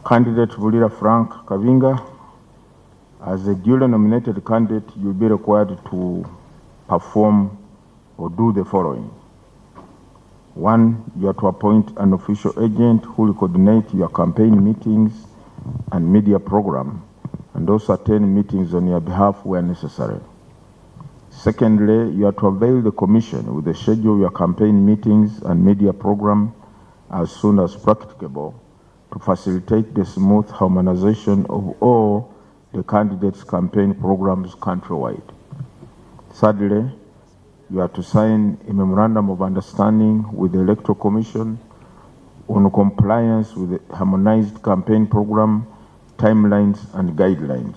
Candidate Bulira Frank Kavinga, as a duly nominated candidate, you'll be required to perform or do the following. 1, you are to appoint an official agent who will coordinate your campaign meetings and media program and also attend meetings on your behalf where necessary. Secondly, you are to avail the commission with the schedule of your campaign meetings and media program as soon as practicable to facilitate the smooth harmonization of all the candidates' campaign programs countrywide. Thirdly, you are to sign a memorandum of understanding with the Electoral Commission on compliance with the harmonized campaign program, timelines, and guidelines.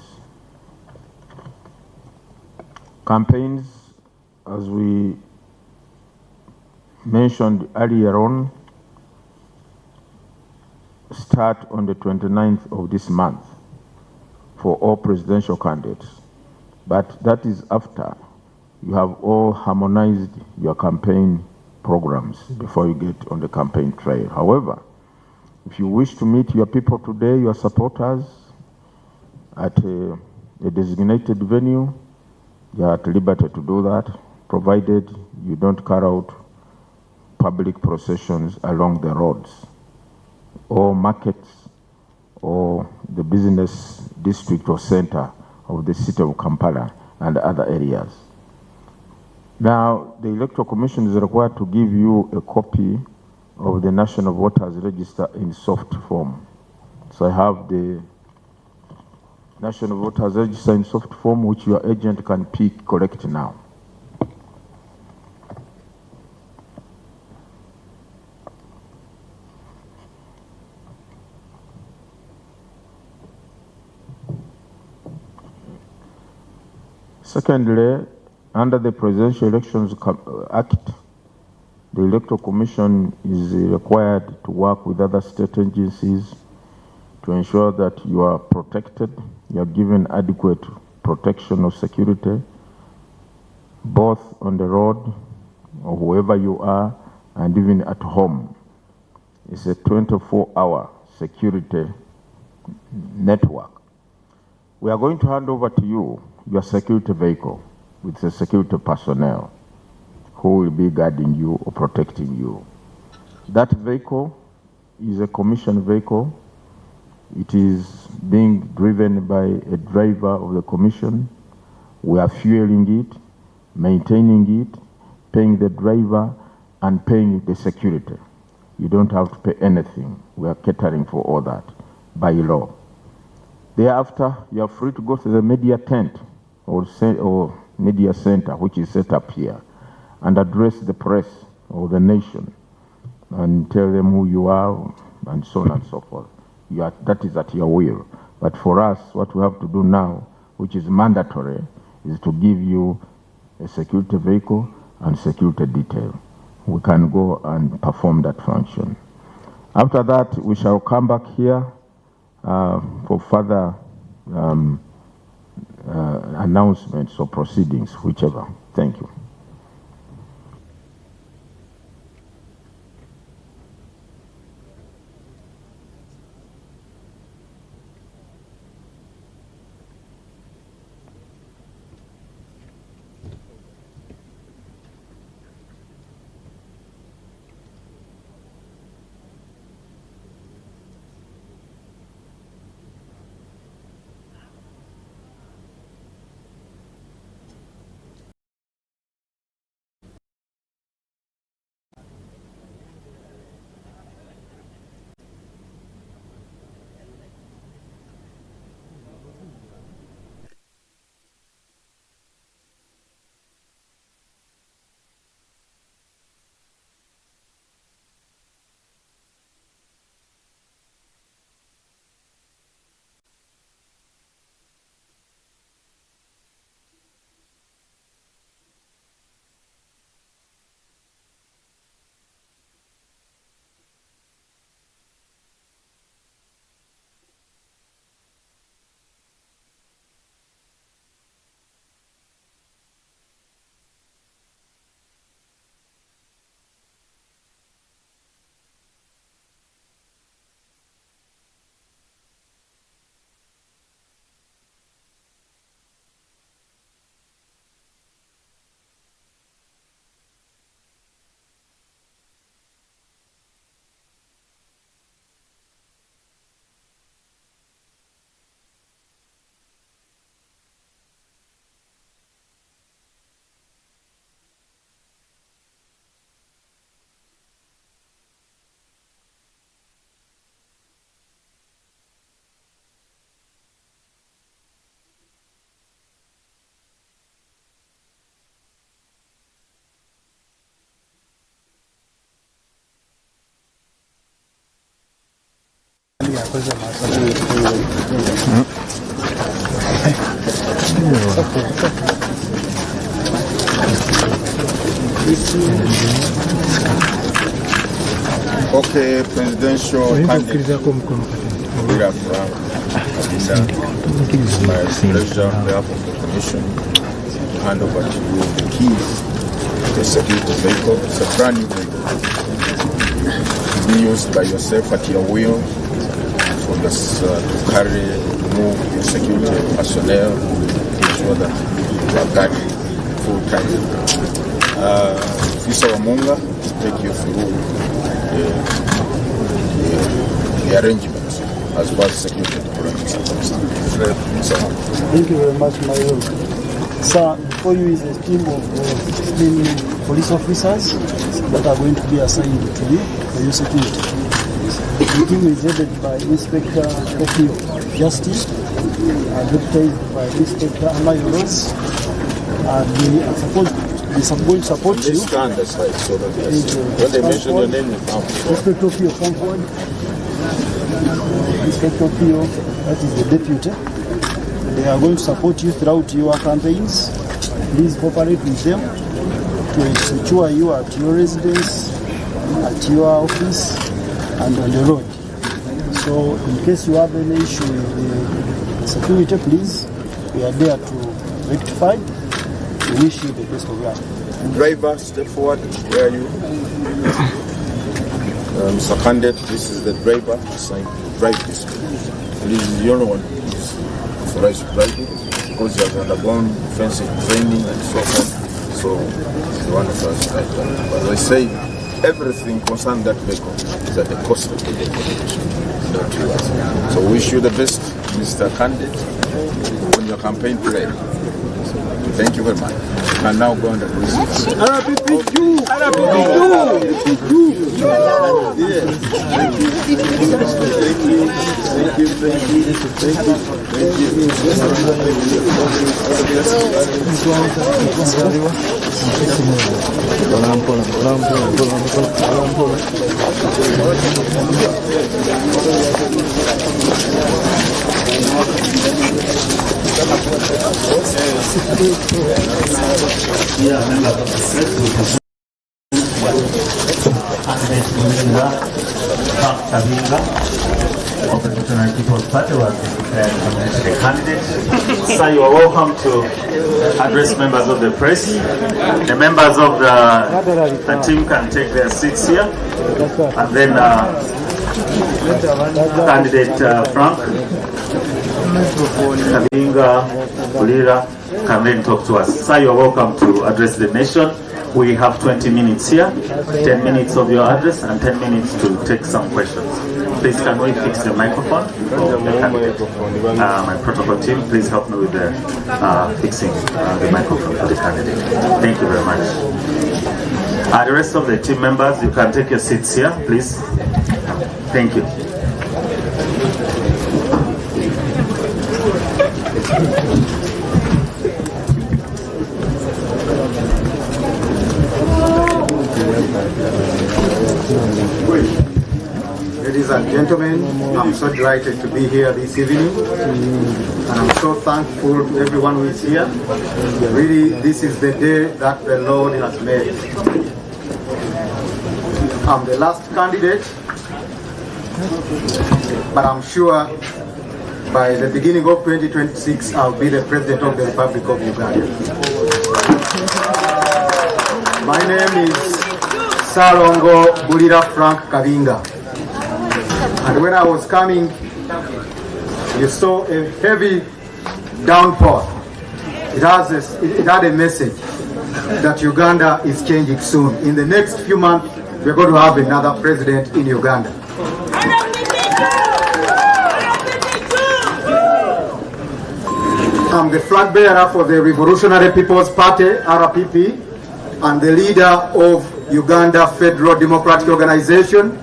Campaigns, as we mentioned earlier on, start on the 29th of this month for all presidential candidates. But that is after you have all harmonized your campaign programs before you get on the campaign trail. However, if you wish to meet your people today, your supporters, at a designated venue, you are at liberty to do that, provided you don't carry out public processions along the roads or markets or the business district or center of the city of Kampala and other areas. Now, the Electoral Commission is required to give you a copy of the National Voters Register in soft form. So I have the National Voters Register in soft form, which your agent can collect now. Secondly, under the Presidential Elections Act, the Electoral Commission is required to work with other state agencies to ensure that you are protected, you are given adequate protection of security, both on the road or wherever you are, and even at home. It's a 24-hour security network. We are going to hand over to you your security vehicle with the security personnel who will be guarding you or protecting you. That vehicle is a commission vehicle. It is being driven by a driver of the commission. We are fueling it, maintaining it, paying the driver, and paying the security. You don't have to pay anything. We are catering for all that by law. Thereafter, you are free to go to the media tent or media center, which is set up here, and address the press or the nation and tell them who you are and so on and so forth. That is at your will. But for us, what we have to do now, which is mandatory, is to give you a security vehicle and security detail. We can go and perform that function. After that, we shall come back here for further announcements or proceedings, whichever. Thank you. Okay, presidential candidate. It's my pleasure on behalf of the commission to hand over to you the keys to execute the vehicle. It's a brand new vehicle to be used by yourself at your will for this, to carry, move your security personnel, ensure that you are guarded full time. Officer Wamunga to take you through the arrangements as far as security deployments are concerned. Thank you very much, my lord. Sir, before you is a team of 16 police officers that are going to be assigned to you for your security. The team is headed by Inspector Okio Justice and baptized by Inspector Amayoros. And they are supposed to support you. Stand aside so that when they mention your name, you come. Inspector Okio, come forward. Inspector Okio, that is the deputy. They are going to support you throughout your campaigns. Please cooperate with them to ensure you are at your residence, at your office, and on the road. So, in case you have any issue with the security, please, we are there to rectify. We wish you the best of luck. Driver, step forward. Where are you? Mr. Candidate, this is the driver assigned to drive this vehicle. This is the only one who is authorized to drive it because he has undergone defensive training and so on. So, the one authorized to drive that. But as I say, everything concerning that vehicle is at the cost of the vehicle, not yours. So, we wish you the best, Mr. Candidate, on your campaign trail. Thank you very much. And now go on the receipt. Of the National People's Party was declared the candidate. Sir, you are welcome to address members of the press. The members of the team can take their seats here, and then candidate Frank Kabinga Bulira can then talk to us. Sir, you are welcome to address the nation. We have 20 minutes here, 10 minutes of your address and 10 minutes to take some questions. Please, can we fix the microphone for the candidate? My protocol team, please help me with the fixing the microphone for the candidate. Thank you very much. The rest of the team members, you can take your seats here, please. Thank you. Ladies and gentlemen, I'm so delighted to be here this evening, and I'm so thankful to everyone who is here. Really, this is the day that the Lord has made. I'm the last candidate, but I'm sure by the beginning of 2026, I'll be the President of the Republic of Uganda. My name is Salongo Bulira Frank Kabinga. And when I was coming, you saw a heavy downpour. It had a message that Uganda is changing soon. In the next few months, we're going to have another president in Uganda. I'm the flag bearer for the Revolutionary People's Party, RPP, and the leader of Uganda Federal Democratic Organization,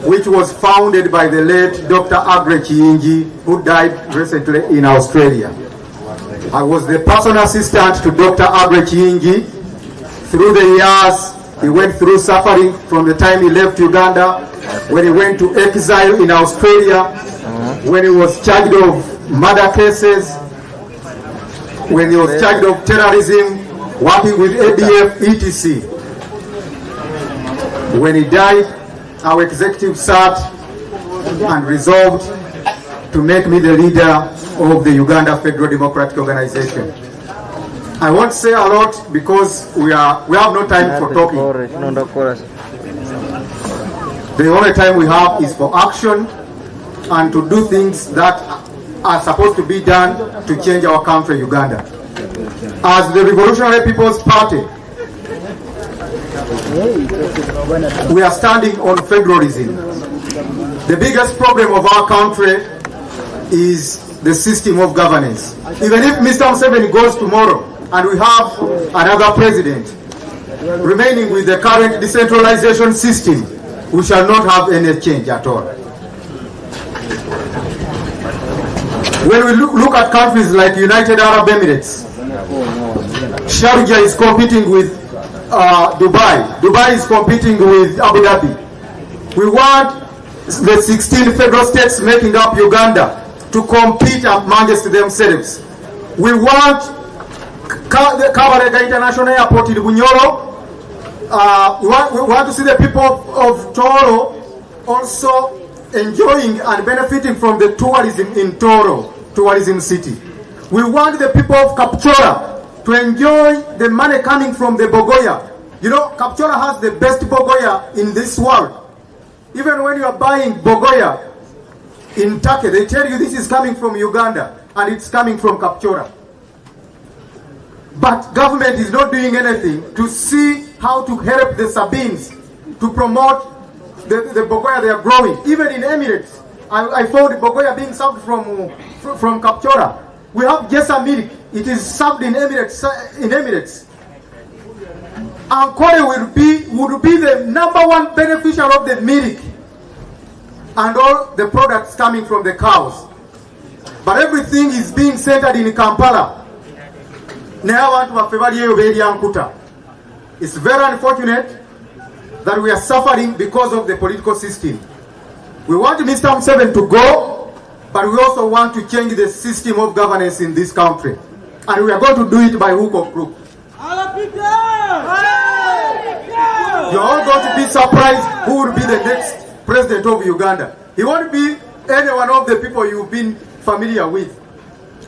which was founded by the late Dr. Agre Kiyingi, who died recently in Australia. I was the personal assistant to Dr. Agre Kiyingi through the years He went through suffering from the time he left Uganda, when he went to exile in Australia, when he was charged of murder cases, when he was charged of terrorism, working with ADF, etc. When he died, our executive sat and resolved to make me the leader of the Uganda Federal Democratic Organization. I won't say a lot because we have no time for talking. The only time we have is for action and to do things that are supposed to be done to change our country, Uganda. As the Revolutionary People's Party, we are standing on federalism. The biggest problem of our country is the system of governance. Even if Mr. Museveni goes tomorrow and we have another president remaining with the current decentralization system, we shall not have any change at all. When we look at countries like United Arab Emirates, Sharjah is competing with Dubai. Dubai is competing with Abu Dhabi. We want the 16 federal states making up Uganda to compete amongst themselves. We want the Kabarega International Airport in Bunyoro. We want to see the people of Toro also enjoying and benefiting from the tourism in Toro, tourism city. We want the people of Kapchora to enjoy the money coming from the Bogoya. You know, Kapchora has the best Bogoya in this world. Even when you are buying Bogoya in Turkey, they tell you this is coming from Uganda and it's coming from Kapchora. But government is not doing anything to see how to help the Sabines to promote the Bogoya they are growing. Even in Emirates, I found Bogoya being served from Kapchora. We have Jessa milk. It is served in Emirates. Ankole would be the #1 beneficiary of the milk and all the products coming from the cows. But everything is being centered in Kampala. It's very unfortunate that we are suffering because of the political system. We want Mr. Museveni to go, but we also want to change the system of governance in this country. And we are going to do it by hook or crook. You're all going to be surprised who will be the next president of Uganda. He won't be any one of the people you've been familiar with.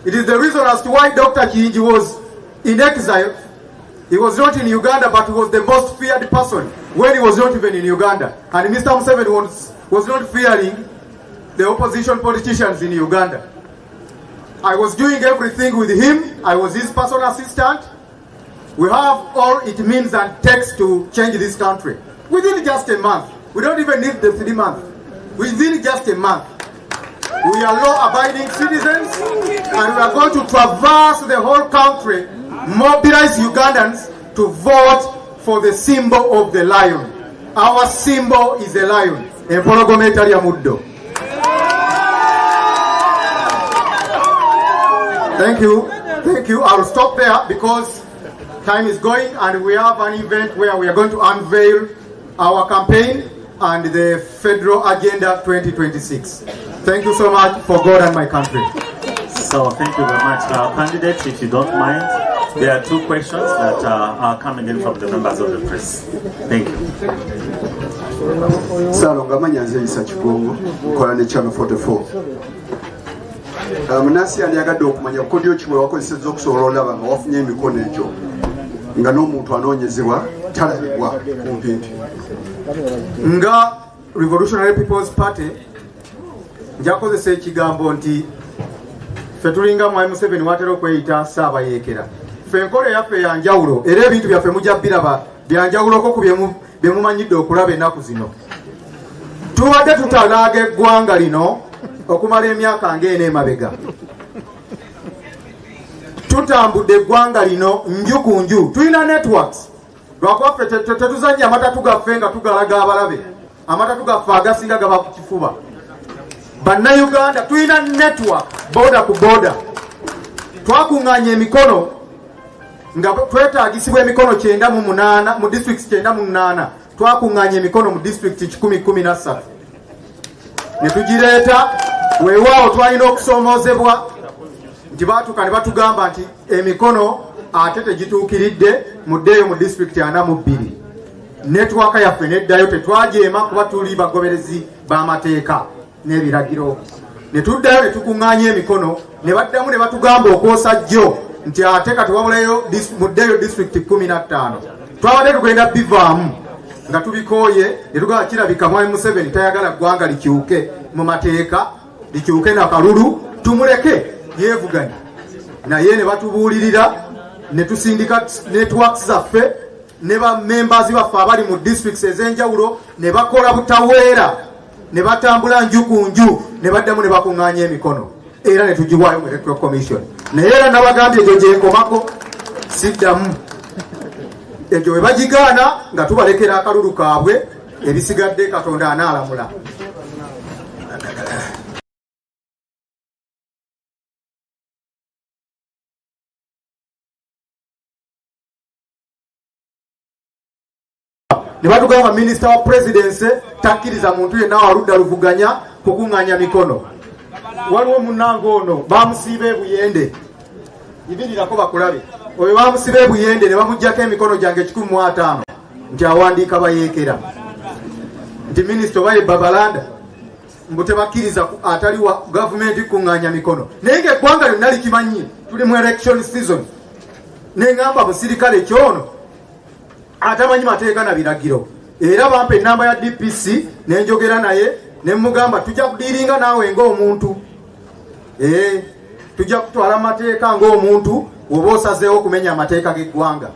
It is the reason as to why Dr. Kinji was in exile. He was not in Uganda, but he was the most feared person when he was not even in Uganda. And Mr. Museveni was not fearing the opposition politicians in Uganda. I was doing everything with him. I was his personal assistant. We have all it means and takes to change this country. Within just a month. We don't even need the 3 months. Within just a month. We are law-abiding citizens and we are going to traverse the whole country, mobilize Ugandans to vote for the symbol of the lion. Our symbol is a lion. Thank you. Thank you. I'll stop there because time is going and we have an event where we are going to unveil our campaign and the federal agenda 2026. Thank you so much for God and my country. So thank you very much. Candidates, if you don't mind, there are 2 questions that are coming in from the members of the press. Thank you. Salonga manyanze isa chigongo kola ne channel 44. Munasi aliyagadde okumanya kodiyo kimwe wakozesezza okusobola olaba nga wafunye emikono egyo nga n'omuntu anoonyezebwa talabibwa kumpimpi. Nga Revolutionary People's Party njakozesa ekigambo nti ffe tulinga Mwami Museveni watera okweyita Ssaabayeekera. Ffe enkola yaffe ya njawulo era ebintu byaffe mujja biraba bya njawuloko ku bye mumanyidde okulaba ennaku zino. Tubadde tutalaaga eggwanga lino okumala emyaka ng'ena emabega. Tutambudde eggwanga lino nju ku nju. Tulina networks. Lwakuba ffe tetuzannya amatatu gaffe nga tugalaga abalabe. Amatatu gaffe agasinga gaba ku kifuba. Bannayuganda tulina network boda ku boda. Twakuŋŋaanya emikono nga twetaagisibwa emikono 98 mu district 98 twakuŋŋaanya emikono mu district 113 ne tugireeta weewaawo twalina okusomoozebwa nti baatuka ne batugamba nti emikono ate tegituukiridde muddeeyo mu district 42 netiwaaka yaffe neddayo tetwajeema kuba tuli bagoberezi b'amateeka n'ebiragiro ne tuddayo ne tukuŋŋaanya emikono ne baddamu ne batugamba okwosa jjo nti ate kati wabulayo muddeeyo district 15 twabadde tugenda bivaamu nga tubikooye ne tugamba kirabika mwami Museveni tayagala ggwanga likyuke mu mateeka likyuke nakalulu tumuleke yeevuganya naye ne batubuulirira ne tusindika networks zaffe ne members baffe abali mu districts ez'enjawulo ne bakola butaweera ne batambula nju ku nju ne baddamu ne bakuŋŋaanya emikono era ne tugiwaayo mu Electoral Commission naye era nabagambye egyo gyenkomako siddamu egyo we bagigaana nga tubalekera akalulu kaabwe ebisigadde Katonda anaalamula. Ne batugamba minisita wa presidency takkiriza muntu yenna waludda luvuganya kukuŋŋaanya mikono. Waliwo munnange ono bamusiiba ebuyende ibirirako bakulabe oyo bamusiba ebuyende ne bamuggyako emikono gyange 150 nti awandiika bayeekera nti minisita oba Babalanda mbu tebakkiriza atali wa gavumenti kuŋŋaanya mikono naye ng'eggwanga lyonna likimanyi tuli mu election season neŋŋamba musirikale kyono atamanyi mateeka na biragiro era bampa ennamba ya DPC nenjogera naye nemugamba tujja kudiiringa naawe ng'omuntu tujja kutwala mateeka ng'omuntu oba osazeewo okumenya amateeka g'eggwanga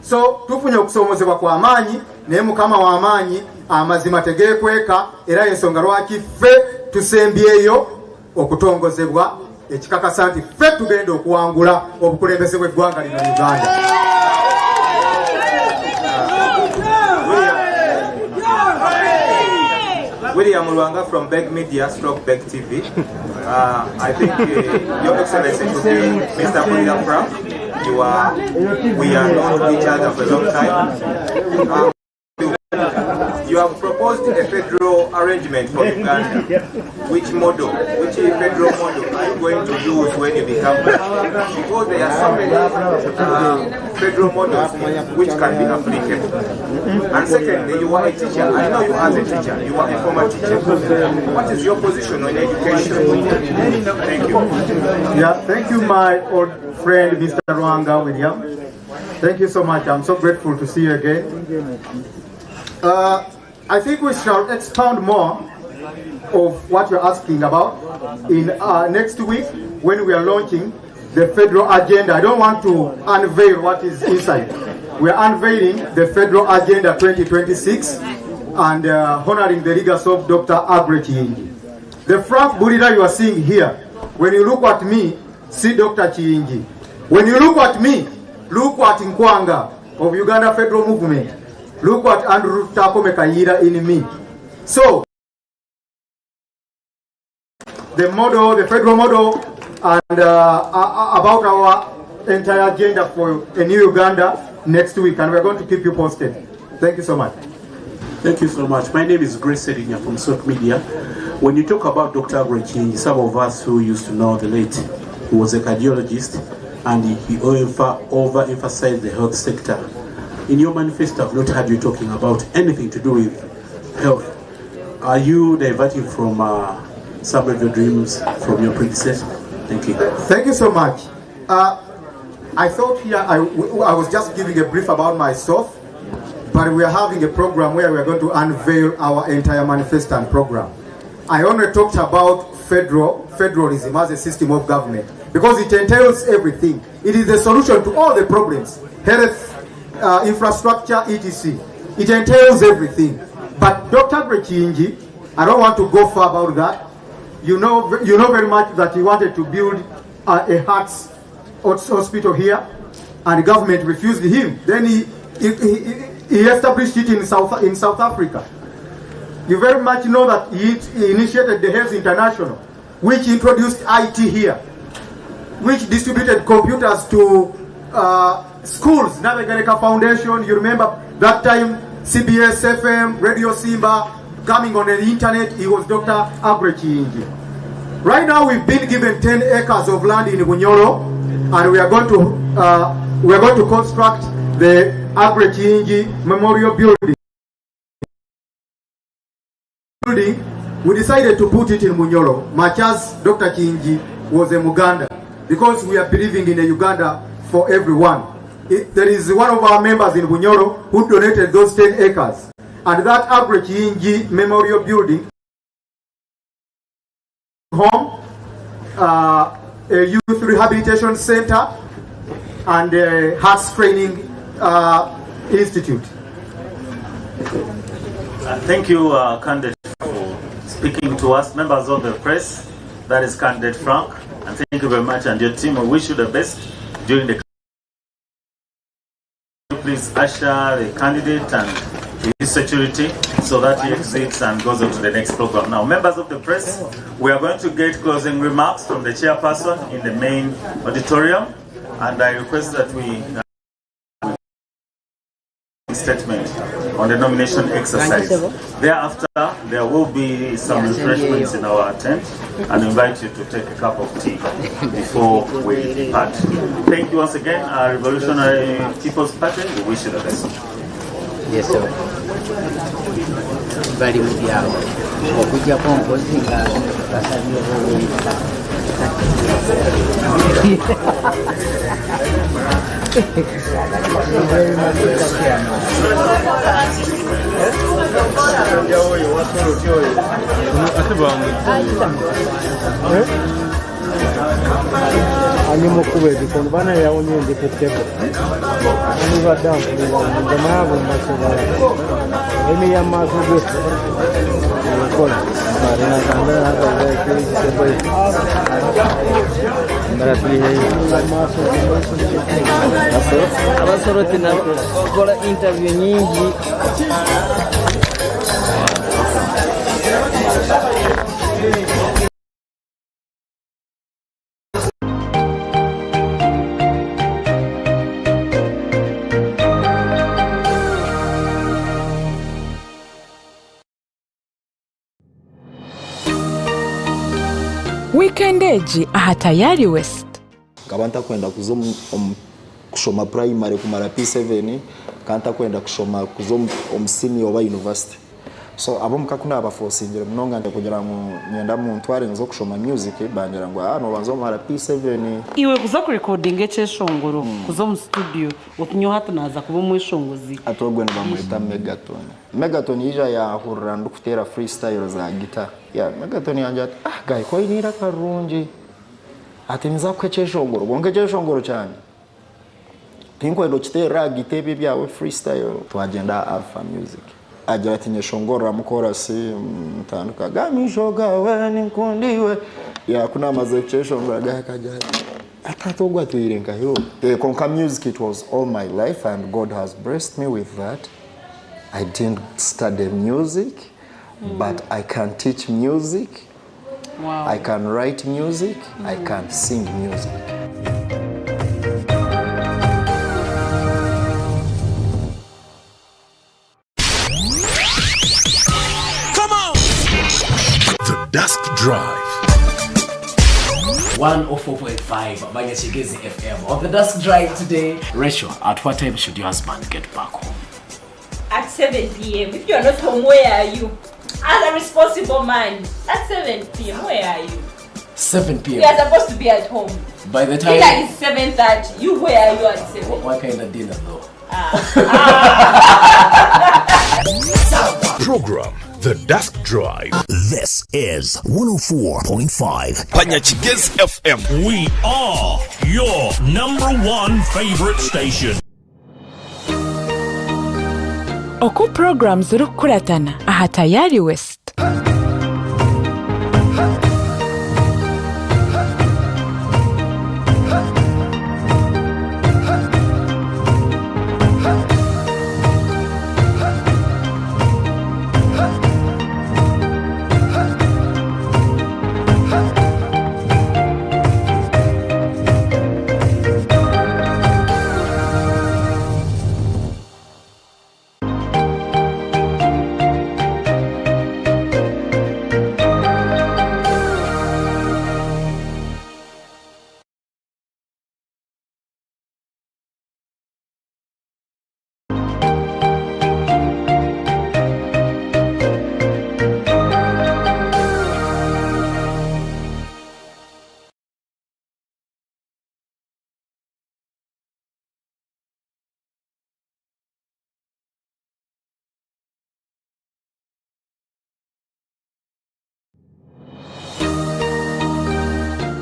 so tufunye okusoomozebwa kwa maanyi naye mukama wa maanyi amazima tegeekweka era ensonga lwaki ffe tusembyeyo okutongozebwa ekikakasa nti ffe tugenda okuwangula obukulembeze bw'eggwanga lino Uganda. William Mulwanga from Beg Media, Beg TV. I think Your Excellency today, Mr. Bulira Frank, we are known to each other for a long time. You have proposed a federal arrangement for Uganda. Which federal model are you going to use when you become president? Because there are so many federal models which can be applicable. And secondly, you are a teacher. I know you as a teacher. You are a former teacher. What is your position on education? Thank you. Yeah, thank you, my old friend, Mr. Rwanga William. Thank you so much. I'm so grateful to see you again. I think we shall expound more of what you're asking about in next week when we are launching the federal agenda. I don't want to unveil what is inside. We are unveiling the federal agenda 2026 and honoring the legacy of Dr. Aggrey Kiyingi. The Frank Bulira you are seeing here, when you look at me, see Dr. Kiyingi. When you look at me, look at Nkwanga of Uganda Federal Movement. Look what Andrew Takome Kayira in me. So, the model, the federal model, and about our entire agenda for a new Uganda next week, and we're going to keep you posted. Thank you so much. Thank you so much. My name is Grace Serinya from South Media. When you talk about Dr. Aggrey Kiyingi, some of us who used to know the late, he was a cardiologist, and he overemphasized the health sector. In your manifesto, I've not heard you talking about anything to do with health. Are you diverting from some of your dreams from your predecessor? Thank you. Thank you so much. I thought here I was just giving a brief about myself, but we are having a program where we are going to unveil our entire manifesto and program. I only talked about federalism as a system of government because it entails everything. It is the solution to all the problems. Health, infrastructure, etc. It entails everything. But Dr. Aggrey Kiyingi, I don't want to go far about that. You know very much that he wanted to build a heart hospital here, and the government refused him. Then he established it in South Africa. You very much know that he initiated the Health International, which introduced IT here, which distributed computers to schools, Navegareka Foundation, you remember that time CBS FM, Radio Simba, coming on the internet, he was Dr. Agre Kiyingi. Right now we've been given 10 acres of land in Bunyoro, and we are going to construct the Agre Kiyingi Memorial Building. We decided to put it in Bunyoro, much as Dr. Kiyingi was a Muganda, because we are believing in a Uganda for everyone. There is one of our members in Bunyoro who donated those 10 acres. And that Agre Kiyingi Memorial Building, home, a youth rehabilitation center, and a heart training institute. Thank you, candidate, for speaking to us. Members of the press, that is candidate Frank. And thank you very much, and your team. We wish you the best during the. Please usher the candidate and his security so that he exits and goes on to the next program. Now, members of the press, we are going to get closing remarks from the chairperson in the main auditorium, and I request that we statement on the nomination exercise. Thereafter, there will be some refreshments in our tent, and invite you to take a cup of tea before we depart. Thank you once again, our Revolutionary People's Party. We wish you the best. Yes, sir. Very good. Ani Mukuru because bana ya onye ndeketeko. Ani badam kwa jamaa mbasaba. Emi ya masogo. Kola. Marina kanda hata ile kitu Mbara tuli hai. Abasoro tina kola interview nyingi. Weekend eji aha tayari West. Kabanta kwenda kushoma primary kumara P7 kanta kwenda kushoma kuzo senior wa university. So abo mukakuna abaforcingire mnonga kugira ngo nyenda mu ntware nzo kushoma music bangira ngo hano banzo mara P7 iwe kuza ku recording eceshongoro kuzo mu studio utunyo hata naza kuba mu shongozi atogwe n'abamwita megaton yija ya hurrandu kutera freestyle za guitar ya megaton yanje gayi ko inira karungi ati nza kweceshongoro bonge ceshongoro cyane tinko ndo kitera gitebe byawe freestyle twagenda Alpha Music agira ati nyeshongora mukora si mtanduka gamishoga weni nkundiwe ya kuna mazecheshongora gakaja atatogwa tuirenga yo konka music. It was all my life and God has blessed me with that. I didn't study music, but I can teach music. Wow. I can write music, I can sing music. Dusk Drive 104.5 Manyachigezi FM. On the Dusk Drive today, Rachel, at what time should your husband get back home? At 7 p.m. If you're not home, where are you? As a responsible man, at 7 p.m. where are you? 7 p.m. We are supposed to be at home. By the time dinner is 7:30. You where are you at 7? What kind of dinner though? Program The Dusk Drive. This is 104.5 Manyachigezi FM. We are your #1 favorite station. Oku programs rukuratana aha tayari West.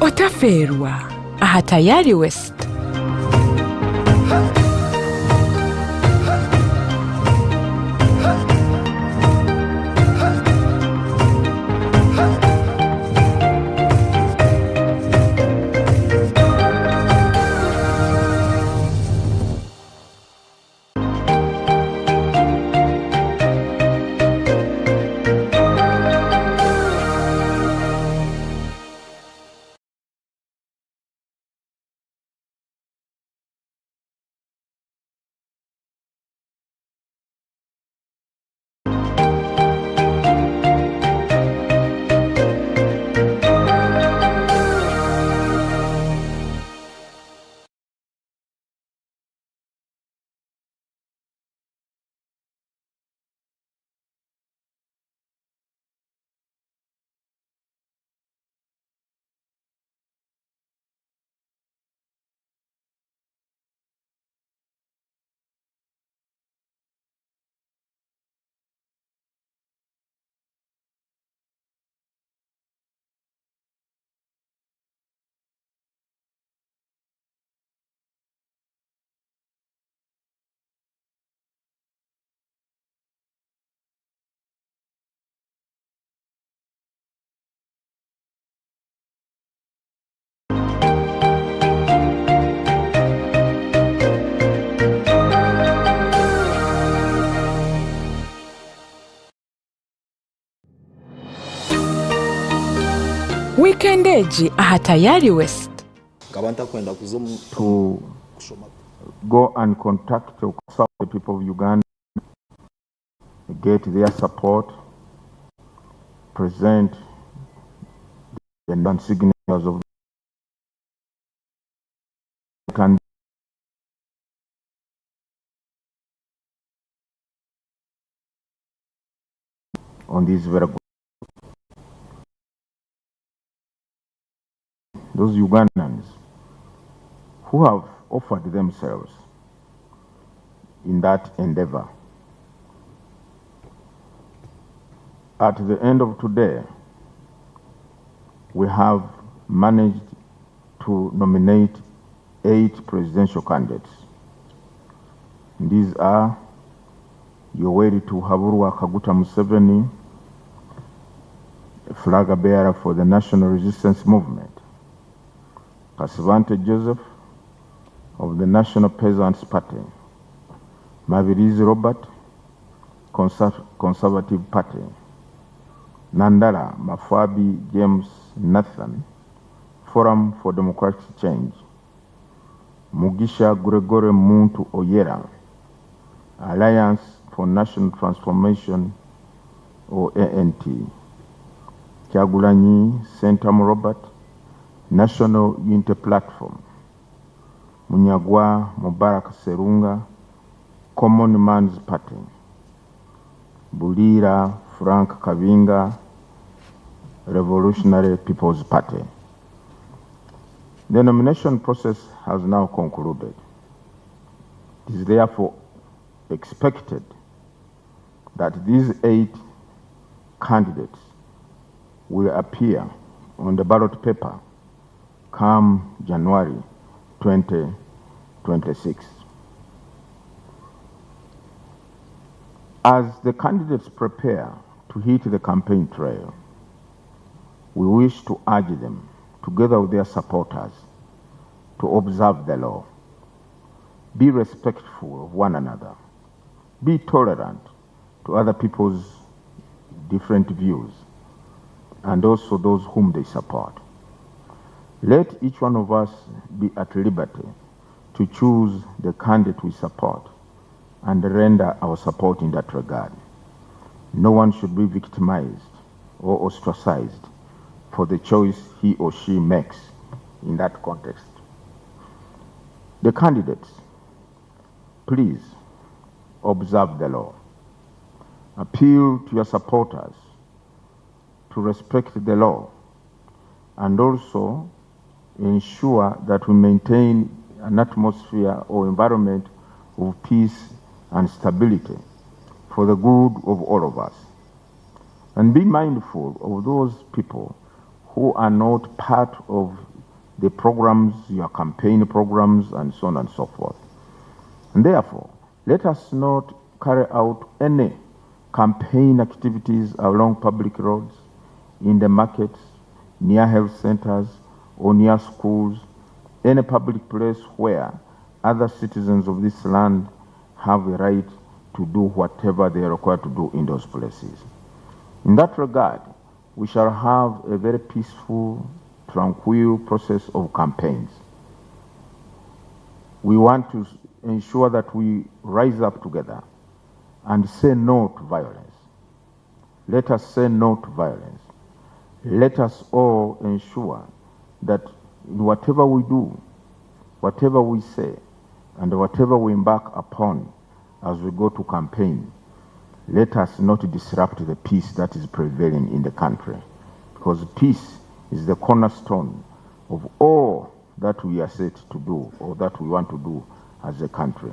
otaferwa aha tayari West. Weekend eji aha tayari West. To go and contact the people of Uganda, get their support, present the non-signatures of the on these very good. Those Ugandans who have offered themselves in that endeavor. At the end of today, we have managed to nominate 8 presidential candidates. These are Yoweri Haburwa Kaguta Museveni, a flag bearer for the National Resistance Movement, Kasivante Joseph of the National Peasants Party, Mavirizi Robert, Conservative Party, Nandala Mafabi James Nathan, Forum for Democratic Change, Mugisha Gregory Muntu Oyera, Alliance for National Transformation, or ANT, Kyagulanyi Sentam Robert, National Unity Platform, Munyagwa Mubarak Serunga, Common Man's Party, Bulira Frank Kavinga, Revolutionary People's Party. The nomination process has now concluded. It is therefore expected that these 8 candidates will appear on the ballot paper come January 2026. As the candidates prepare to hit the campaign trail, we wish to urge them, together with their supporters, to observe the law, be respectful of one another, be tolerant to other people's different views, and also those whom they support. Let each one of us be at liberty to choose the candidate we support and render our support in that regard. No one should be victimized or ostracized for the choice he or she makes in that context. The candidates, please observe the law. Appeal to your supporters to respect the law and also ensure that we maintain an atmosphere or environment of peace and stability for the good of all of us. And be mindful of those people who are not part of the programs, your campaign programs, and so on and so forth. And therefore, let us not carry out any campaign activities along public roads, in the markets, near health centers, or near schools, any public place where other citizens of this land have a right to do whatever they are required to do in those places. In that regard, we shall have a very peaceful, tranquil process of campaigns. We want to ensure that we rise up together and say no to violence. Let us say no to violence. Let us all ensure that in whatever we do, whatever we say, and whatever we embark upon as we go to campaign, let us not disrupt the peace that is prevailing in the country, because peace is the cornerstone of all that we are set to do or that we want to do as a country.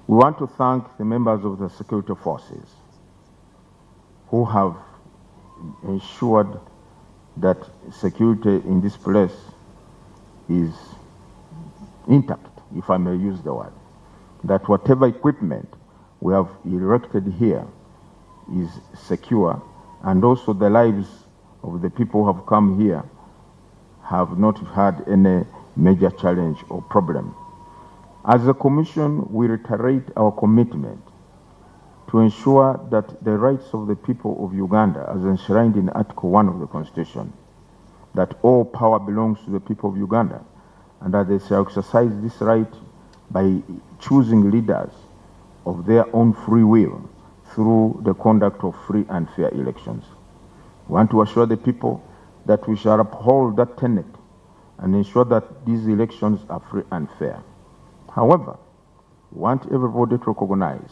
We want to thank the members of the security forces who have ensured that security in this place is intact, if I may use the word, that whatever equipment we have erected here is secure, and also the lives of the people who have come here have not had any major challenge or problem. As a commission, we reiterate our commitment to ensure that the rights of the people of Uganda, as enshrined in Article 1 of the Constitution, that all power belongs to the people of Uganda, and that they shall exercise this right by choosing leaders of their own free will through the conduct of free and fair elections. We want to assure the people that we shall uphold that tenet and ensure that these elections are free and fair. However, we want everybody to recognize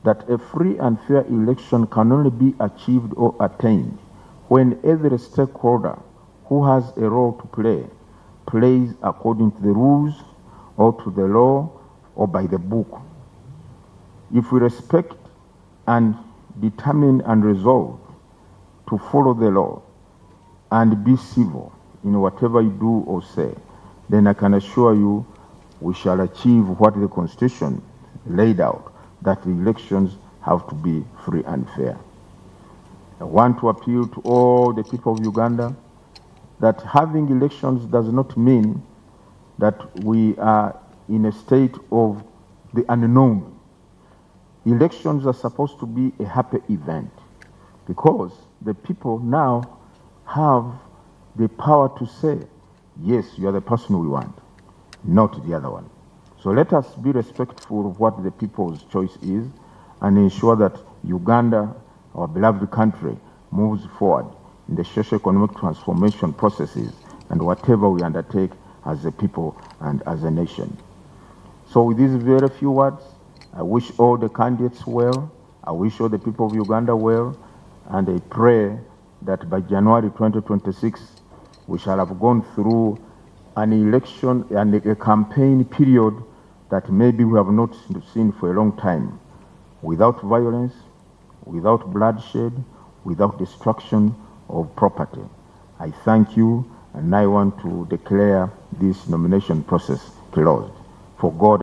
that a free and fair election can only be achieved or attained when every stakeholder who has a role to play plays according to the rules or to the law or by the book. If we respect and determine and resolve to follow the law and be civil in whatever you do or say, then I can assure you we shall achieve what the Constitution laid out, that the elections have to be free and fair. I want to appeal to all the people of Uganda that having elections does not mean that we are in a state of the unknown. Elections are supposed to be a happy event because the people now have the power to say, yes, you are the person we want, not the other one. So let us be respectful of what the people's choice is and ensure that Uganda, our beloved country, moves forward in the socio-economic transformation processes and whatever we undertake as a people and as a nation. So with these very few words, I wish all the candidates well, I wish all the people of Uganda well, and I pray that by January 2026, we shall have gone through an election and a campaign period that maybe we have not seen for a long time, without violence, without bloodshed, without destruction of property. I thank you, and I want to declare this nomination process closed. For God